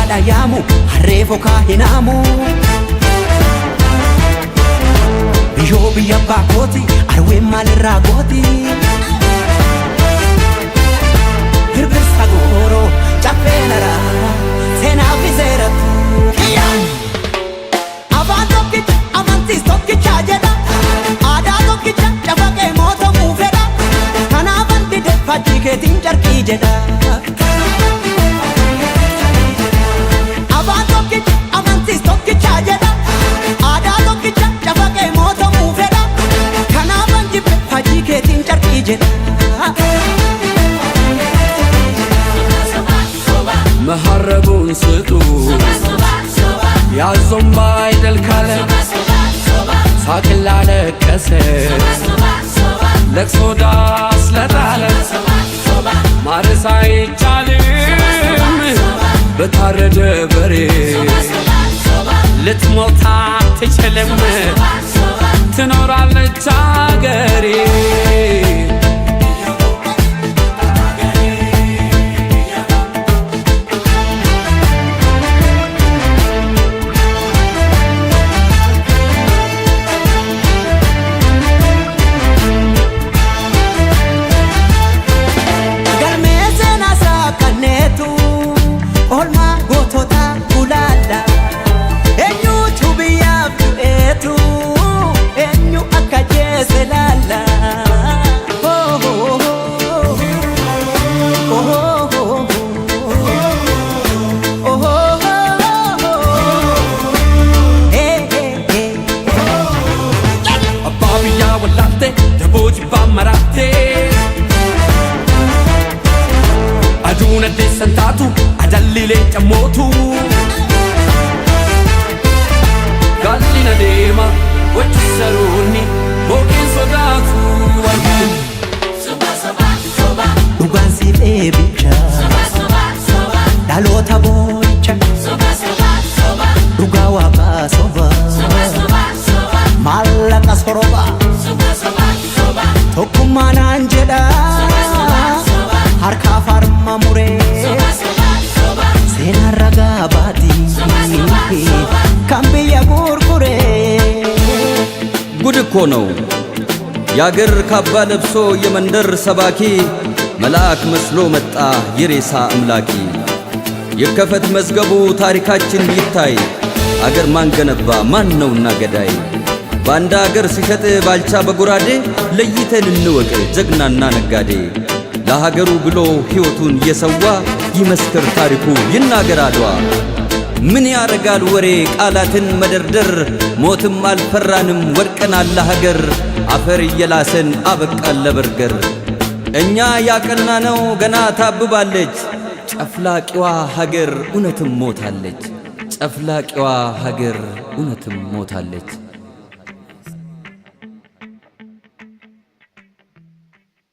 gadaadha yaamu harree fokaa hinaamu biyyoo biyya abbaa kooti arween maalirraa gooti birbirsa gooroo caffee laraa seenaa fi seeratti afaan tokkicha amantiis tokkicha jedha aadaa tokkicha cafaqee mootamuu fedha kanaafan dide fakkii keetiin carqii jedha afaan tokkicha amantiis tokkicha jedha aadaa tokkicha cafaqee mootamuu fedha kanaafan jibbe fakkii keetiin carqii jedha መሐረቡን ስጡ ያዞም ባይደል ካለ ሳቅን ላለቀሰ ለቅሶ ዳስ ለጣለ ማረስ አይቻልም በታረደ በሬ ልትሞት አትችልም ትኖራለች አገሬ Aduna desantatu adallile chamotu Gallina dema wachisaruni bokin sodatu Soba soba soba Dhugaan siif eebicha Soba soba soba Dhaloota boo'icha Soba soba soba Dhugaa waaqaa soba Soba soba soba Maallaqa soroba Soba soba soba Tokkummaa naan jedha harka farma muree seenaa ragaa baatii kan biyya gurguree ጉድ እኮ ነው ያገር ካባ ለብሶ የመንደር ሰባኪ መልአክ መስሎ መጣ የሬሳ አምላኪ ይከፈት መዝገቡ ታሪካችን ይታይ አገር ማን ገነባ ማን ነውና ገዳይ ባንዳ አገር ሲሸጥ ባልቻ በጉራዴ ለይተን እንወቅ ጀግናና ነጋዴ ለሀገሩ ብሎ ሕይወቱን የሰዋ ይመስክር ታሪኩ ይናገር አድዋ ምን ያረጋል ወሬ ቃላትን መደርደር ሞትም አልፈራንም ወድቀናል ለሀገር አፈር እየላሰን አበቃን ለበርገር እኛ ያቀናነው ገና ታብባለች ጨፍላቂዋ ሀገር እውነትም ሞታለች ጨፍላቂዋ ሀገር እውነትም ሞታለች